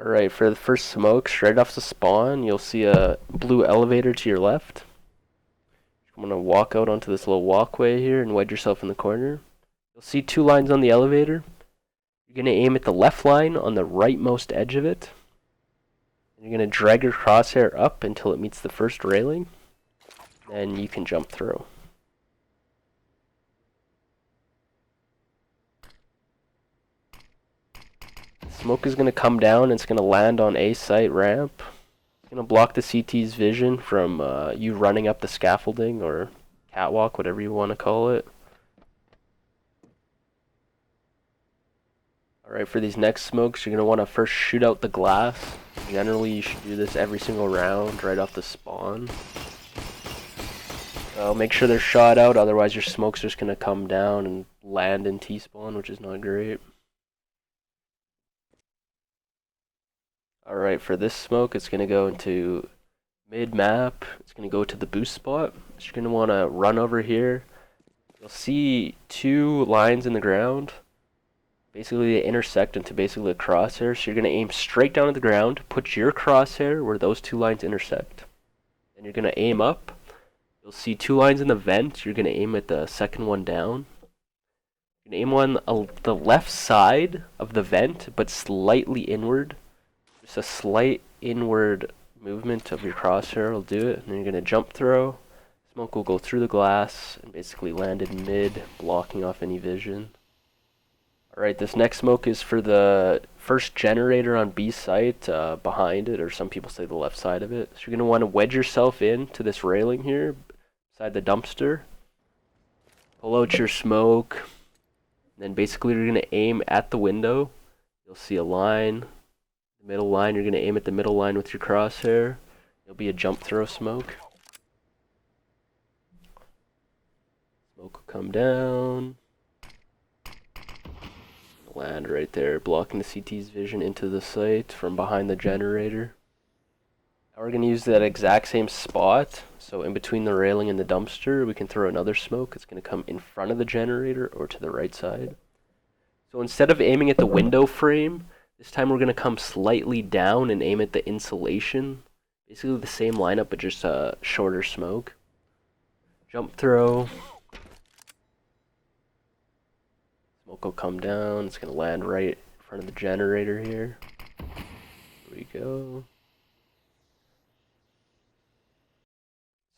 Alright, for the first smoke, straight off the spawn, you'll see a blue elevator to your left. I'm going to walk out onto this little walkway here and wedge yourself in the corner. You'll see two lines on the elevator. You're going to aim at the left line on the rightmost edge of it. And you're going to drag your crosshair up until it meets the first railing. Then you can jump through. Smoke is going to come down and it's going to land on a site ramp. It's going to block the CT's vision from you running up the scaffolding or catwalk, whatever you want to call it. Alright, for these next smokes, you're going to want to first shoot out the glass. Generally, you should do this every single round right off the spawn. Make sure they're shot out, otherwise your smoke's just going to come down and land in T-spawn, which is not great. Alright, for this smoke, it's going to go into mid-map. It's going to go to the boost spot. So you're going to want to run over here. You'll see two lines in the ground. Basically, they intersect into basically a crosshair. So you're going to aim straight down at the ground, put your crosshair where those two lines intersect. Then you're going to aim up. You'll see two lines in the vent. You're going to aim at the second one down. You're going to aim on the left side of the vent, but slightly inward. Just a slight inward movement of your crosshair will do it. And then you're going to jump throw. Smoke will go through the glass and basically land in mid, blocking off any vision. Alright, this next smoke is for the first generator on B site, behind it, or some people say the left side of it. So you're going to want to wedge yourself in to this railing here, beside the dumpster. Pull out your smoke. And then basically you're going to aim at the window. You'll see a line. The middle line, you're going to aim at the middle line with your crosshair. There'll be a jump throw smoke. Smoke will come down. Land right there, blocking the CT's vision into the site from behind the generator. Now we're going to use that exact same spot. So in between the railing and the dumpster, we can throw another smoke. It's going to come in front of the generator or to the right side. So instead of aiming at the window frame, this time we're going to come slightly down and aim at the insulation. Basically the same lineup, but just a shorter smoke. Jump throw. Smoke will come down. It's going to land right in front of the generator here. Here we go.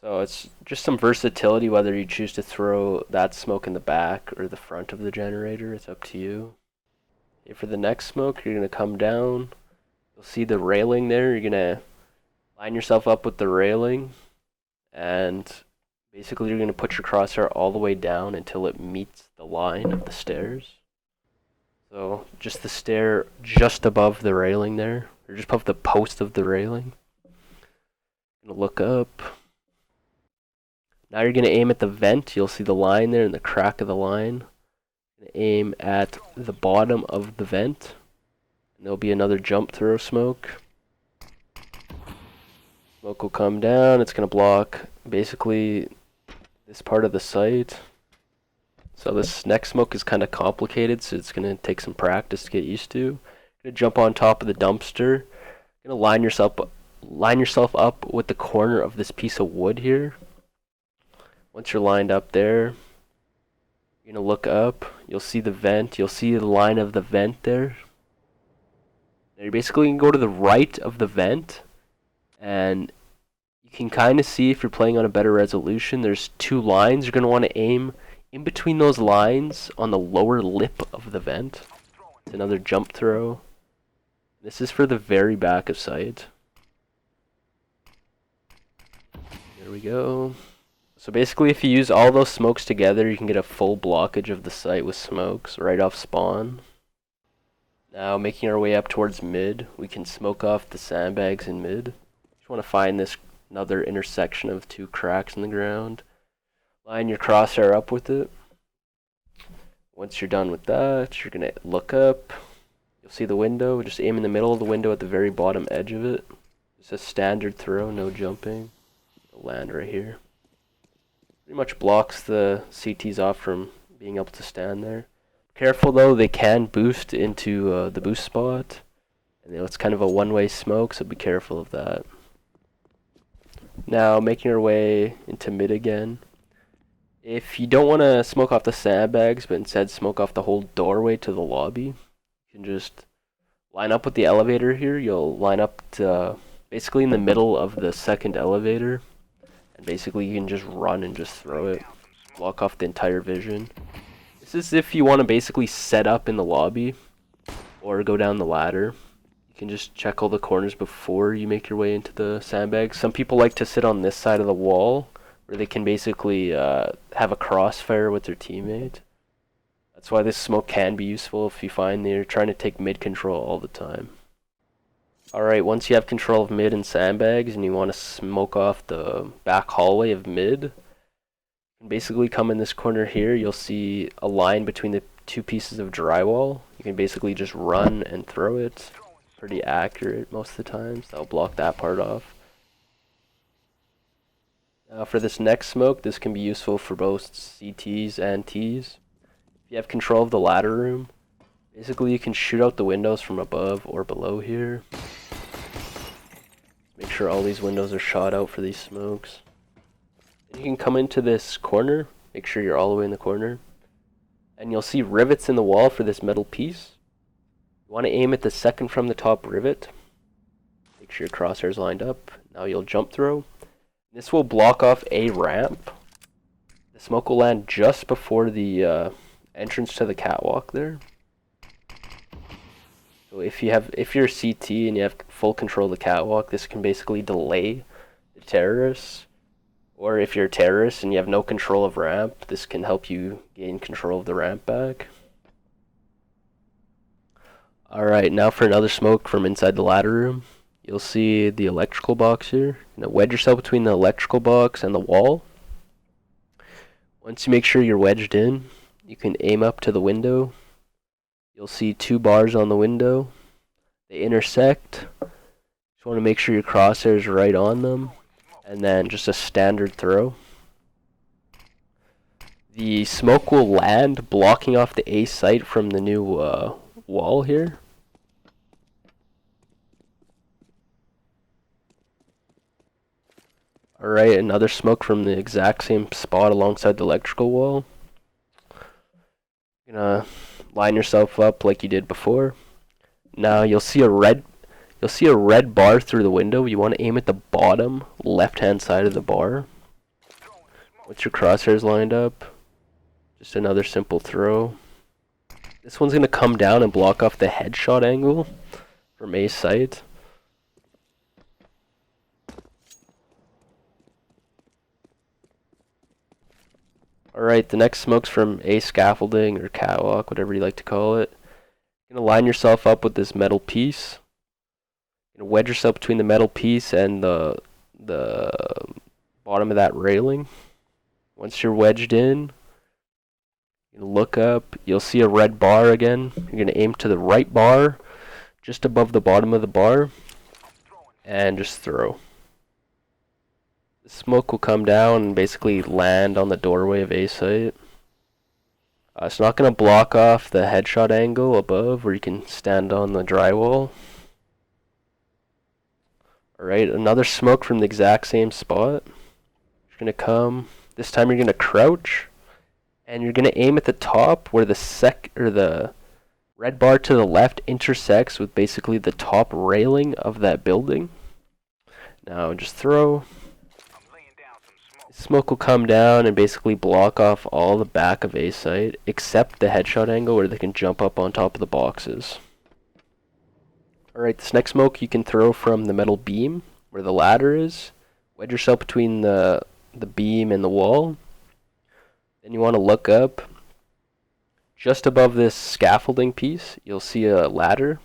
So it's just some versatility whether you choose to throw that smoke in the back or the front of the generator. It's up to you. Okay, for the next smoke, you're going to come down. You'll see the railing there. You're going to line yourself up with the railing. And basically you're going to put your crosshair all the way down until it meets the line of the stairs. So just the stair just above the railing there. Or just above the post of the railing. Going to look up. Now you're going to aim at the vent. You'll see the line there and the crack of the line. Aim at the bottom of the vent. And there'll be another jump throw smoke. Smoke will come down. It's going to block basically this part of the site. So this next smoke is kind of complicated, so it's going to take some practice to get used to. You're going to jump on top of the dumpster. You're going to line yourself up with the corner of this piece of wood here. Once you're lined up there, you're going to look up. You'll see the vent. You'll see the line of the vent there. Now you're basically going to go to the right of the vent. And you can kind of see, if you're playing on a better resolution, there's two lines. You're going to want to aim in between those lines on the lower lip of the vent. It's another jump throw. This is for the very back of sight. There we go. So basically, if you use all those smokes together, you can get a full blockage of the site with smokes right off spawn. Now, making our way up towards mid, we can smoke off the sandbags in mid. Just want to find this another intersection of two cracks in the ground. Line your crosshair up with it. Once you're done with that, you're going to look up. You'll see the window. Just aim in the middle of the window at the very bottom edge of it. Just a standard throw, no jumping. It'll land right here. Pretty much blocks the CTs off from being able to stand there. Careful though, they can boost into the boost spot. And it's kind of a one-way smoke, so be careful of that. Now, making our way into mid again. If you don't want to smoke off the sandbags, but instead smoke off the whole doorway to the lobby, you can just line up with the elevator here. You'll line up to basically in the middle of the second elevator. And basically you can just run and just throw it. Block off the entire vision. This is if you want to basically set up in the lobby or go down the ladder. You can just check all the corners before you make your way into the sandbags. Some people like to sit on this side of the wall where they can basically have a crossfire with their teammate. That's why this smoke can be useful if you find they're trying to take mid control all the time. Alright, once you have control of mid and sandbags and you want to smoke off the back hallway of mid, you can basically come in this corner here. You'll see a line between the two pieces of drywall. You can basically just run and throw it. Pretty accurate most of the times. That'll block that part off. Now for this next smoke, this can be useful for both CTs and Ts. If you have control of the ladder room, basically you can shoot out the windows from above or below here. Make sure all these windows are shot out for these smokes. Then you can come into this corner, make sure you're all the way in the corner, and you'll see rivets in the wall for this metal piece. You want to aim at the second from the top rivet. Make sure your crosshairs lined up. Now you'll jump throw. This will block off a ramp. The smoke will land just before the entrance to the catwalk there. So if you're CT and you have full control of the catwalk, this can basically delay the terrorists. Or if you're a terrorist and you have no control of ramp, this can help you gain control of the ramp back. Alright, now for another smoke from inside the ladder room. You'll see the electrical box here. Now wedge yourself between the electrical box and the wall. Once you make sure you're wedged in, you can aim up to the window. You'll see two bars on the window. They intersect. Just want to make sure your crosshairs are right on them. And then just a standard throw. The smoke will land blocking off the A site from the new wall here. Alright, another smoke from the exact same spot alongside the electrical wall. You're gonna line yourself up like you did before. Now you'll see a red bar through the window. You want to aim at the bottom left-hand side of the bar. Once your crosshairs lined up, just another simple throw. This one's gonna come down and block off the headshot angle from A site. Alright, the next smoke's from A scaffolding or catwalk, whatever you like to call it. You're gonna line yourself up with this metal piece. You're gonna wedge yourself between the metal piece and the bottom of that railing. Once you're wedged in, you look up, you'll see a red bar again. You're gonna aim to the right bar, just above the bottom of the bar, and just throw. The smoke will come down and basically land on the doorway of A site. It's not going to block off the headshot angle above where you can stand on the drywall. Alright, another smoke from the exact same spot. You're going to come, this time you're going to crouch, and you're going to aim at the top where the red bar to the left intersects with basically the top railing of that building. Now just throw. Smoke will come down and basically block off all the back of A site, except the headshot angle where they can jump up on top of the boxes. Alright, this next smoke you can throw from the metal beam, where the ladder is. Wedge yourself between the beam and the wall. Then you want to look up. Just above this scaffolding piece, you'll see a ladder.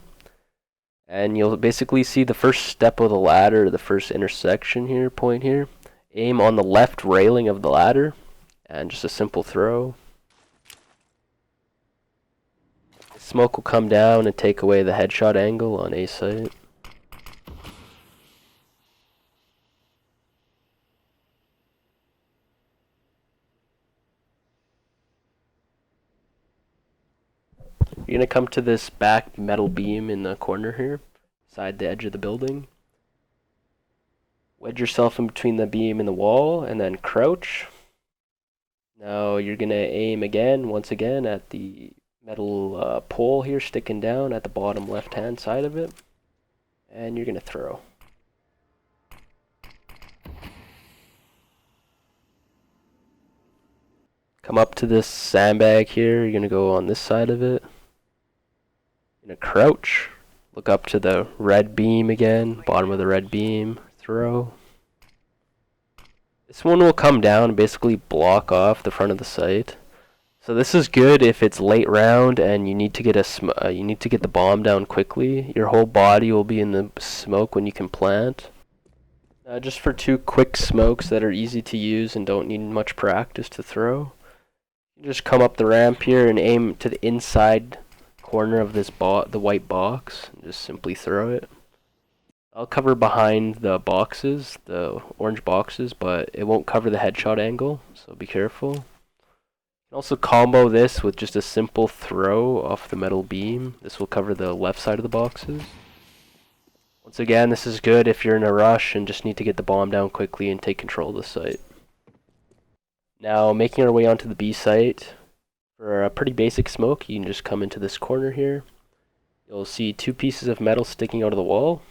And you'll basically see the first step of the ladder, the first intersection here, point here. Aim on the left railing of the ladder, and just a simple throw. The smoke will come down and take away the headshot angle on A site. You're going to come to this back metal beam in the corner here. inside the edge of the building. Wedge yourself in between the beam and the wall, and then crouch. Now you're going to aim again, once again, at the metal pole here sticking down at the bottom left-hand side of it. And you're going to throw. Come up to this sandbag here. You're going to go on this side of it. You're going to crouch. Look up to the red beam again. Bottom of the red beam. Throw. This one will come down and basically block off the front of the site. So this is good if it's late round and you need to get the bomb down quickly. Your whole body will be in the smoke when you can plant. Just for 2 quick smokes that are easy to use and don't need much practice to throw. You just come up the ramp here and aim to the inside corner of this the white box. And just simply throw it. I'll cover behind the boxes, the orange boxes, but it won't cover the headshot angle, so be careful. You can also combo this with just a simple throw off the metal beam. This will cover the left side of the boxes. Once again, this is good if you're in a rush and just need to get the bomb down quickly and take control of the site. Now, making our way onto the B site, for a pretty basic smoke, you can just come into this corner here. You'll see 2 pieces of metal sticking out of the wall.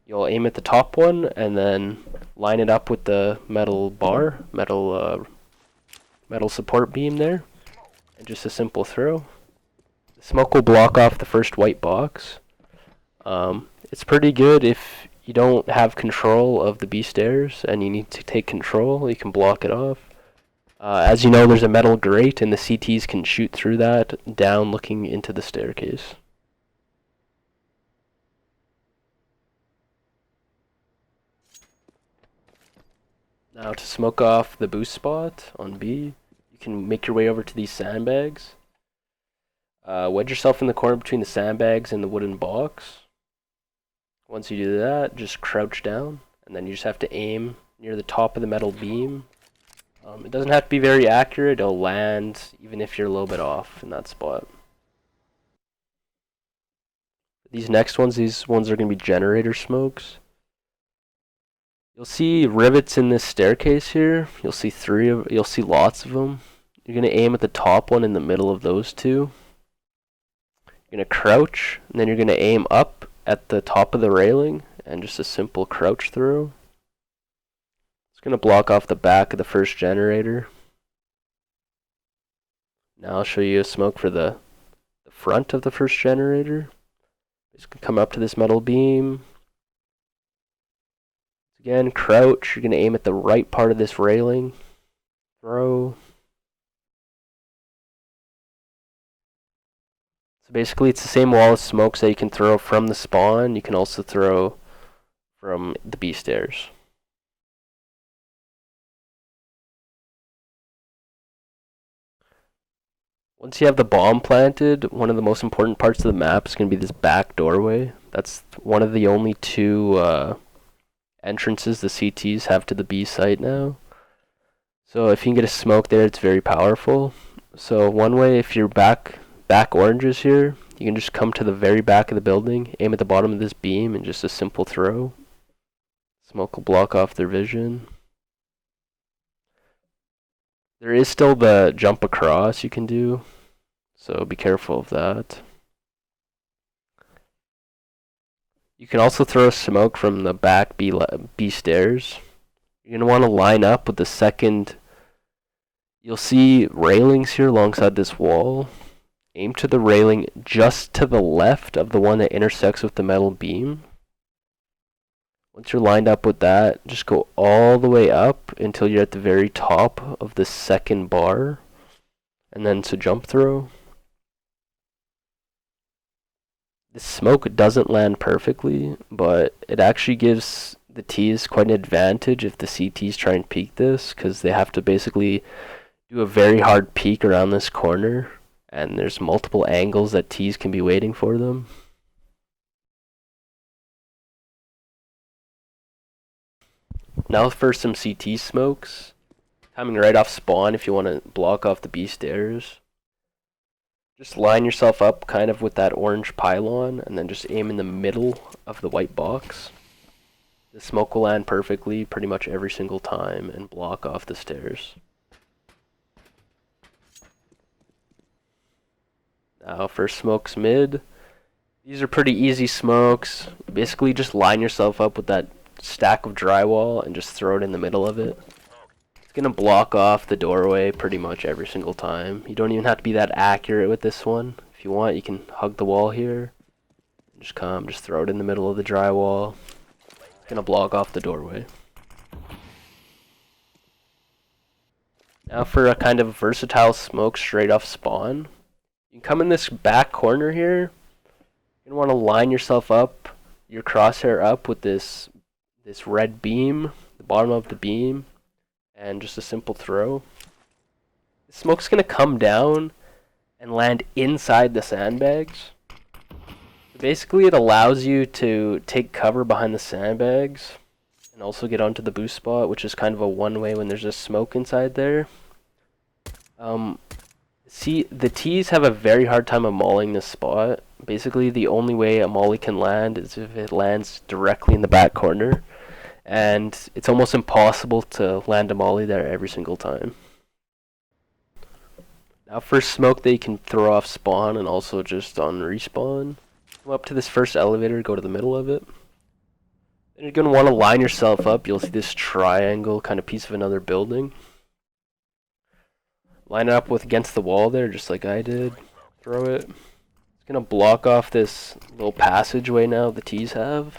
You'll aim at the top one and then line it up with the metal bar, metal support beam there, and just a simple throw. The smoke will block off the first white box. It's pretty good if you don't have control of the B stairs and you need to take control, you can block it off. As you know, there's a metal grate and the CTs can shoot through that down looking into the staircase. Now to smoke off the boost spot on B, you can make your way over to these sandbags. Wedge yourself in the corner between the sandbags and the wooden box. Once you do that, just crouch down, and then you just have to aim near the top of the metal beam. It doesn't have to be very accurate, it'll land even if you're a little bit off in that spot. These ones are going to be generator smokes. You'll see rivets in this staircase here. You'll see lots of them. You're going to aim at the top one in the middle of those 2. You're going to crouch, and then you're going to aim up at the top of the railing, and just a simple crouch throw. It's going to block off the back of the first generator. Now I'll show you a smoke for the front of the first generator. Just going to come up to this metal beam. Again, crouch. You're going to aim at the right part of this railing. Throw. So basically, it's the same wall of smokes that you can throw from the spawn. You can also throw from the B stairs. Once you have the bomb planted, one of the most important parts of the map is going to be this back doorway. That's one of the only 2 entrances the CTs have to the B site now. So if you can get a smoke there, it's very powerful. So one way, if you're back oranges here, you can just come to the very back of the building, aim at the bottom of this beam, and just a simple throw. Smoke will block off their vision. There is still the jump across you can do, so be careful of that. You can also throw smoke from the back B stairs. You're going to want to line up with the second. You'll see railings here alongside this wall. Aim to the railing just to the left of the one that intersects with the metal beam. Once you're lined up with that, just go all the way up until you're at the very top of the second bar. And then to jump throw. The smoke doesn't land perfectly, but it actually gives the Ts quite an advantage if the CTs try and peek this, because they have to basically do a very hard peek around this corner, and there's multiple angles that Ts can be waiting for them. Now for some CT smokes. Coming right off spawn if you want to block off the B stairs. Just line yourself up kind of with that orange pylon, and then just aim in the middle of the white box. The smoke will land perfectly pretty much every single time and block off the stairs. Now first smoke's mid. These are pretty easy smokes. Basically just line yourself up with that stack of drywall and just throw it in the middle of it. It's going to block off the doorway pretty much every single time. You don't even have to be that accurate with this one. If you want, you can hug the wall here. Just throw it in the middle of the drywall. It's going to block off the doorway. Now for a kind of versatile smoke straight off spawn. You can come in this back corner here. You're going to want to line yourself up, your crosshair up with this red beam, the bottom of the beam, and just a simple throw. The smoke's going to come down and land inside the sandbags. Basically, it allows you to take cover behind the sandbags and also get onto the boost spot, which is kind of a one-way when there's just smoke inside there. See, the T's have a very hard time of mauling this spot. Basically, the only way a molly can land is if it lands directly in the back corner. And it's almost impossible to land a molly there every single time. Now first smoke that you can throw off spawn and also just on respawn. Come up to this first elevator, go to the middle of it. Then you're going to want to line yourself up. You'll see this triangle kind of piece of another building. Line it up with against the wall there, just like I did. Throw it. It's going to block off this little passageway now the T's have.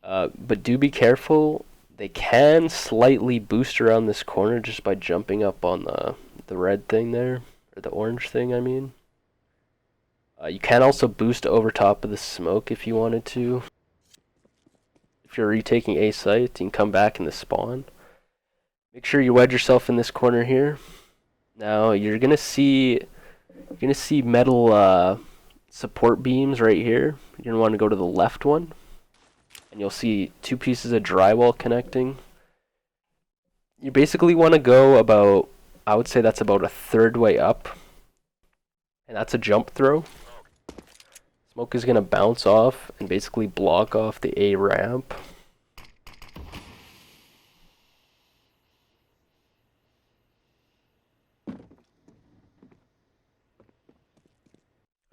But do be careful. They can slightly boost around this corner just by jumping up on the red thing there. Or the orange thing, I mean. You can also boost over top of the smoke if you wanted to. If you're retaking a site, you can come back in the spawn. Make sure you wedge yourself in this corner here. Now you're gonna see metal support beams right here. You're gonna want to go to the left one, and you'll see two pieces of drywall connecting. You basically want to go about, I would say that's about a third way up, and that's a jump throw. Smoke is gonna bounce off and basically block off the A ramp.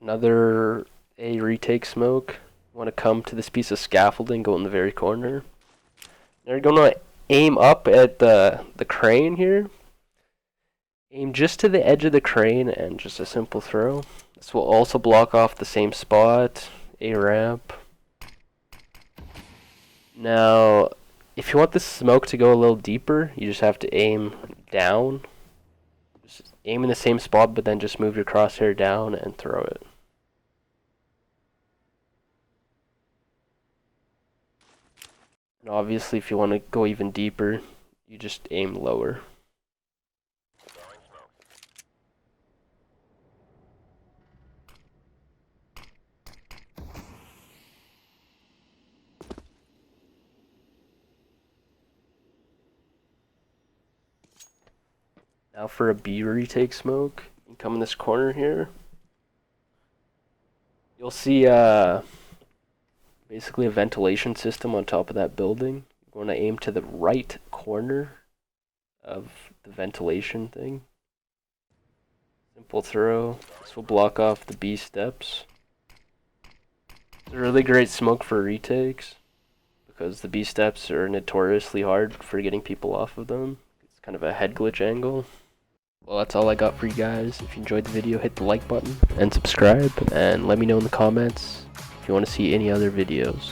Another A retake smoke. You want to come to this piece of scaffolding, go in the very corner. Now you're going to aim up at the crane here. Aim just to the edge of the crane and just a simple throw. This will also block off the same spot, A ramp. Now, if you want this smoke to go a little deeper, you just have to aim down. Just aim in the same spot, but then just move your crosshair down and throw it. And obviously, if you want to go even deeper, you just aim lower. Now for a B retake smoke, you come in this corner here. You'll see basically a ventilation system on top of that building. You want to aim to the right corner of the ventilation thing. Simple throw. This will block off the B steps. It's a really great smoke for retakes because the B steps are notoriously hard for getting people off of them. It's kind of a head glitch angle. Well, that's all I got for you guys. If you enjoyed the video, hit the like button and subscribe, and let me know in the comments if you want to see any other videos.